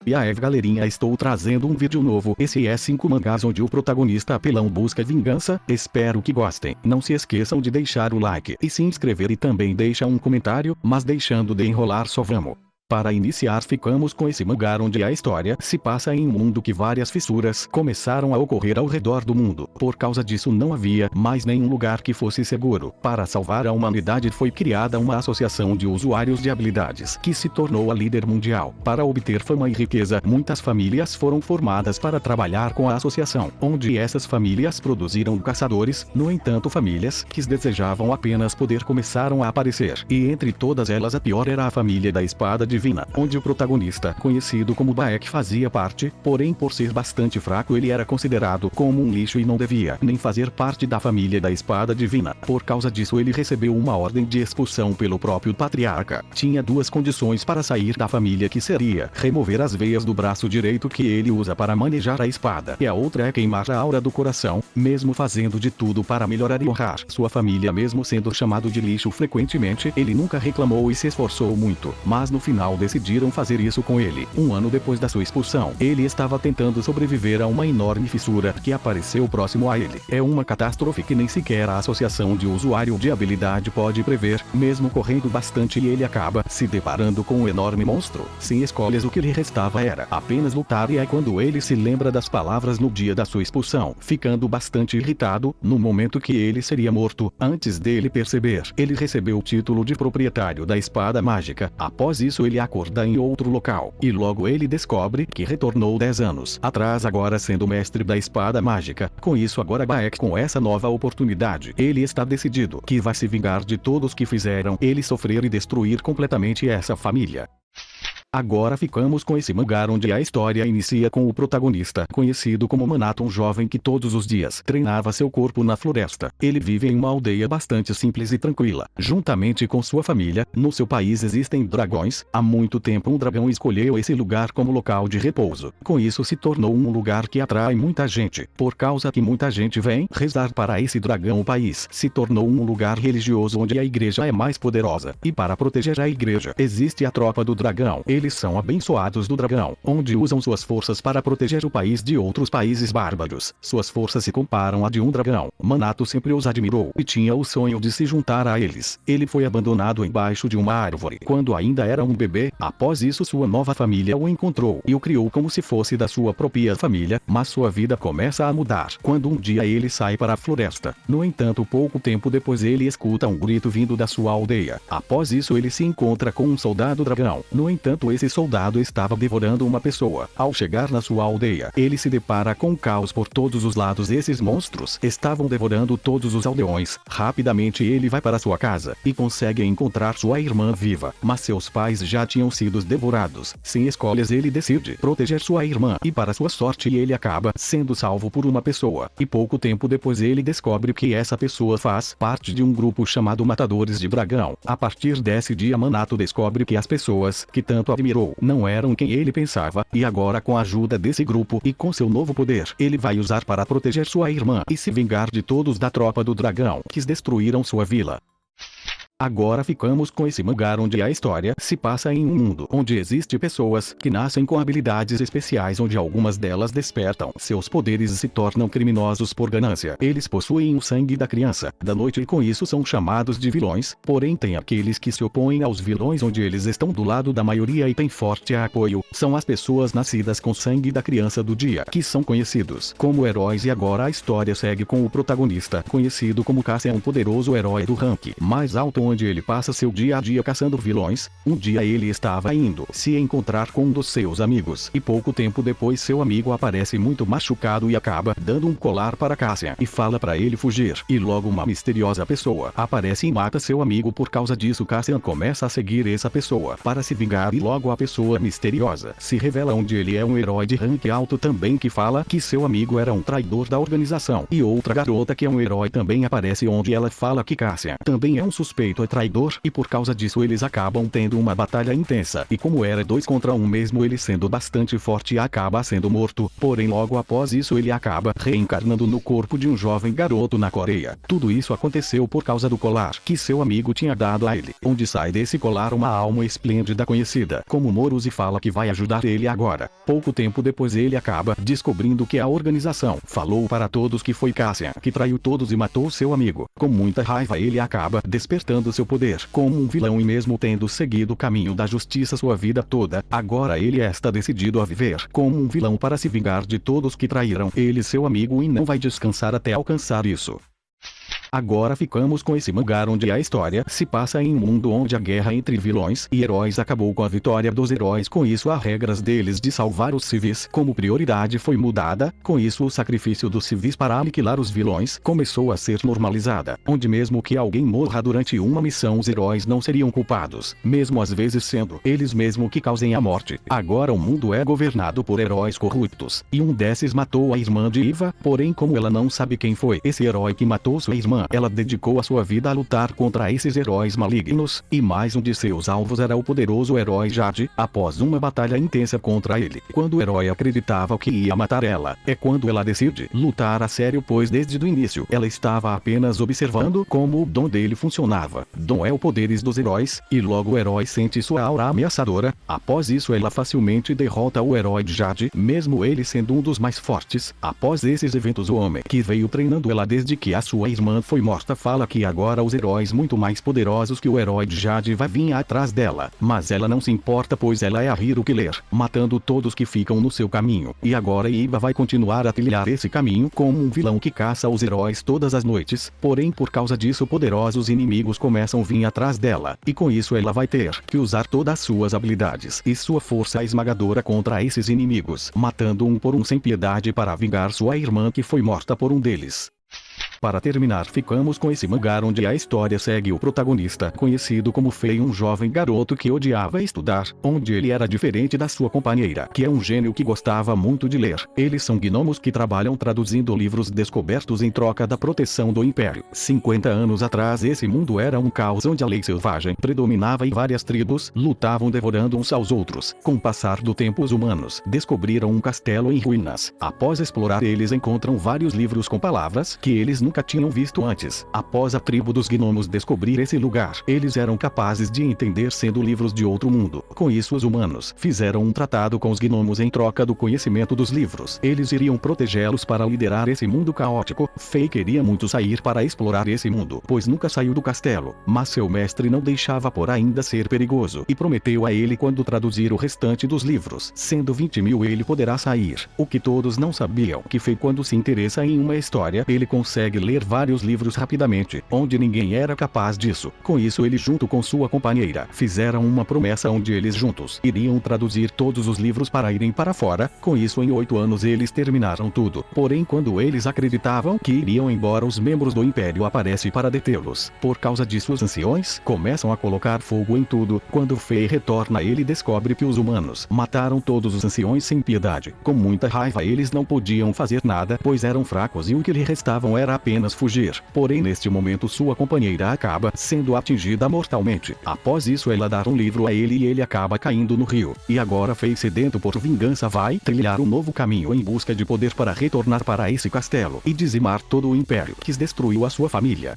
E aí galerinha, estou trazendo um vídeo novo. Esse é 5 mangás onde o protagonista apelão busca vingança. Espero que gostem. Não se esqueçam de deixar o like e se inscrever e também deixa um comentário, mas deixando de enrolar só vamos. Para iniciar ficamos com esse mangá onde a história se passa em um mundo que várias fissuras começaram a ocorrer ao redor do mundo. Por causa disso não havia mais nenhum lugar que fosse seguro. Para salvar a humanidade foi criada uma associação de usuários de habilidades que se tornou a líder mundial. Para obter fama e riqueza, muitas famílias foram formadas para trabalhar com a associação, onde essas famílias produziram caçadores. No entanto, famílias que desejavam apenas poder começaram a aparecer. E entre todas elas a pior era a família da espada divina, onde o protagonista, conhecido como Baek, fazia parte, porém por ser bastante fraco ele era considerado como um lixo e não devia nem fazer parte da família da espada divina. Por causa disso ele recebeu uma ordem de expulsão pelo próprio patriarca. Tinha duas condições para sair da família, que seria remover as veias do braço direito que ele usa para manejar a espada, e a outra é queimar a aura do coração, mesmo fazendo de tudo para melhorar e honrar sua família. Mesmo sendo chamado de lixo frequentemente, ele nunca reclamou e se esforçou muito, mas no final decidiram fazer isso com ele. Um ano depois da sua expulsão, ele estava tentando sobreviver a uma enorme fissura que apareceu próximo a ele. É uma catástrofe que nem sequer a associação de usuário de habilidade pode prever. Mesmo correndo bastante, ele acaba se deparando com um enorme monstro. Sem escolhas, o que lhe restava era apenas lutar, e é quando ele se lembra das palavras no dia da sua expulsão, ficando bastante irritado. No momento que ele seria morto, antes dele perceber, ele recebeu o título de proprietário da espada mágica. Após isso ele acorda em outro local, e logo ele descobre que retornou 10 anos atrás, agora sendo mestre da espada mágica. Com isso agora Baek, com essa nova oportunidade, ele está decidido que vai se vingar de todos que fizeram ele sofrer e destruir completamente essa família. Agora ficamos com esse mangá onde a história inicia com o protagonista, conhecido como Manato, um jovem que todos os dias treinava seu corpo na floresta. Ele vive em uma aldeia bastante simples e tranquila, juntamente com sua família. No seu país existem dragões. Há muito tempo um dragão escolheu esse lugar como local de repouso. Com isso se tornou um lugar que atrai muita gente, por causa que muita gente vem rezar para esse dragão. O país se tornou um lugar religioso onde a igreja é mais poderosa, e para proteger a igreja existe a tropa do dragão. Eles são abençoados do dragão, onde usam suas forças para proteger o país de outros países bárbaros. Suas forças se comparam à de um dragão. Manato sempre os admirou e tinha o sonho de se juntar a eles. Ele foi abandonado embaixo de uma árvore quando ainda era um bebê. Após isso sua nova família o encontrou e o criou como se fosse da sua própria família, mas sua vida começa a mudar quando um dia ele sai para a floresta. No entanto, pouco tempo depois ele escuta um grito vindo da sua aldeia. Após isso ele se encontra com um soldado dragão. No entanto, esse soldado estava devorando uma pessoa. Ao chegar na sua aldeia, ele se depara com caos por todos os lados. Esses monstros estavam devorando todos os aldeões. Rapidamente ele vai para sua casa e consegue encontrar sua irmã viva, mas seus pais já tinham sido devorados. Sem escolhas ele decide proteger sua irmã, e para sua sorte ele acaba sendo salvo por uma pessoa. E pouco tempo depois ele descobre que essa pessoa faz parte de um grupo chamado Matadores de Dragão. A partir desse dia Manato descobre que as pessoas que tanto admirou não eram quem ele pensava, e agora com a ajuda desse grupo e com seu novo poder, ele vai usar para proteger sua irmã e se vingar de todos da tropa do dragão que destruíram sua vila. Agora ficamos com esse mangá onde a história se passa em um mundo onde existe pessoas que nascem com habilidades especiais, onde algumas delas despertam seus poderes e se tornam criminosos por ganância. Eles possuem o sangue da criança da noite e com isso são chamados de vilões. Porém tem aqueles que se opõem aos vilões, onde eles estão do lado da maioria e têm forte apoio. São as pessoas nascidas com sangue da criança do dia, que são conhecidos como heróis. E agora a história segue com o protagonista, conhecido como Cassian, um poderoso herói do rank mais alto, onde ele passa seu dia a dia caçando vilões. Um dia ele estava indo se encontrar com um dos seus amigos, e pouco tempo depois seu amigo aparece muito machucado e acaba dando um colar para Cassian e fala para ele fugir. E logo uma misteriosa pessoa aparece e mata seu amigo. Por causa disso Cassian começa a seguir essa pessoa para se vingar, e logo a pessoa misteriosa se revela, onde ele é um herói de rank alto também, que fala que seu amigo era um traidor da organização. E outra garota que é um herói também aparece, onde ela fala que Cassian também é um suspeito muito traidor e por causa disso eles acabam tendo uma batalha intensa e como era 2 contra 1 mesmo ele sendo bastante forte acaba sendo morto, porém logo após isso ele acaba reencarnando no corpo de um jovem garoto na Coreia. Tudo isso aconteceu por causa do colar que seu amigo tinha dado a ele, onde sai desse colar uma alma esplêndida conhecida como Moros e fala que vai ajudar ele agora. Pouco tempo depois ele acaba descobrindo que a organização falou para todos que foi Cassian que traiu todos e matou seu amigo. Com muita raiva ele acaba despertando seu poder como um vilão e mesmo tendo seguido o caminho da justiça sua vida toda, agora ele está decidido a viver como um vilão para se vingar de todos que traíram ele seu amigo e não vai descansar até alcançar isso. Agora ficamos com esse mangá onde a história se passa em um mundo onde a guerra entre vilões e heróis acabou com a vitória dos heróis. Com isso as regras deles de salvar os civis como prioridade foi mudada, com isso o sacrifício dos civis para aniquilar os vilões começou a ser normalizada, onde mesmo que alguém morra durante uma missão os heróis não seriam culpados, mesmo às vezes sendo eles mesmo que causem a morte. Agora o mundo é governado por heróis corruptos, e um desses matou a irmã de Eva, porém como ela não sabe quem foi esse herói que matou sua irmã, ela dedicou a sua vida a lutar contra esses heróis malignos, e mais um de seus alvos era o poderoso herói Jade. Após uma batalha intensa contra ele, quando o herói acreditava que ia matar ela, é quando ela decide lutar a sério, pois desde o início ela estava apenas observando como o dom dele funcionava. Dom é o poderes dos heróis, e logo o herói sente sua aura ameaçadora. Após isso ela facilmente derrota o herói Jade, mesmo ele sendo um dos mais fortes. Após esses eventos o homem que veio treinando ela desde que a sua irmã foi morta fala que agora os heróis muito mais poderosos que o herói de Jade vai vir atrás dela, mas ela não se importa pois ela é a Hero Killer, matando todos que ficam no seu caminho, e agora Iba vai continuar a trilhar esse caminho como um vilão que caça os heróis todas as noites, porém por causa disso poderosos inimigos começam a vir atrás dela, e com isso ela vai ter que usar todas as suas habilidades e sua força esmagadora contra esses inimigos, matando um por um sem piedade para vingar sua irmã que foi morta por um deles. Para terminar ficamos com esse mangá onde a história segue o protagonista conhecido como Fei, um jovem garoto que odiava estudar, onde ele era diferente da sua companheira que é um gênio que gostava muito de ler. Eles são gnomos que trabalham traduzindo livros descobertos em troca da proteção do Império. 50 anos atrás esse mundo era um caos onde a lei selvagem predominava e várias tribos lutavam devorando uns aos outros. Com o passar do tempo os humanos descobriram um castelo em ruínas. Após explorar eles encontram vários livros com palavras que eles nunca tinham visto antes. Após a tribo dos gnomos descobrir esse lugar, eles eram capazes de entender sendo livros de outro mundo. Com isso os humanos fizeram um tratado com os gnomos em troca do conhecimento dos livros. Eles iriam protegê-los para liderar esse mundo caótico. Fei queria muito sair para explorar esse mundo, pois nunca saiu do castelo, mas seu mestre não deixava por ainda ser perigoso, e prometeu a ele quando traduzir o restante dos livros, sendo 20.000 ele poderá sair. O que todos não sabiam que Fei quando se interessa em uma história, ele consegue ler vários livros rapidamente, onde ninguém era capaz disso. Com isso ele junto com sua companheira fizeram uma promessa onde eles juntos iriam traduzir todos os livros para irem para fora. Com isso em 8 anos eles terminaram tudo. Porém quando eles acreditavam que iriam embora os membros do Império aparecem para detê-los. Por causa disso os anciões começam a colocar fogo em tudo. Quando Fei retorna ele descobre que os humanos mataram todos os anciões sem piedade. Com muita raiva eles não podiam fazer nada pois eram fracos e o que lhe restavam era apenas fugir. Porém neste momento sua companheira acaba sendo atingida mortalmente. Após isso ela dá um livro a ele e ele acaba caindo no rio. E agora Fei sedento por vingança vai trilhar um novo caminho em busca de poder para retornar para esse castelo e dizimar todo o Império que destruiu a sua família.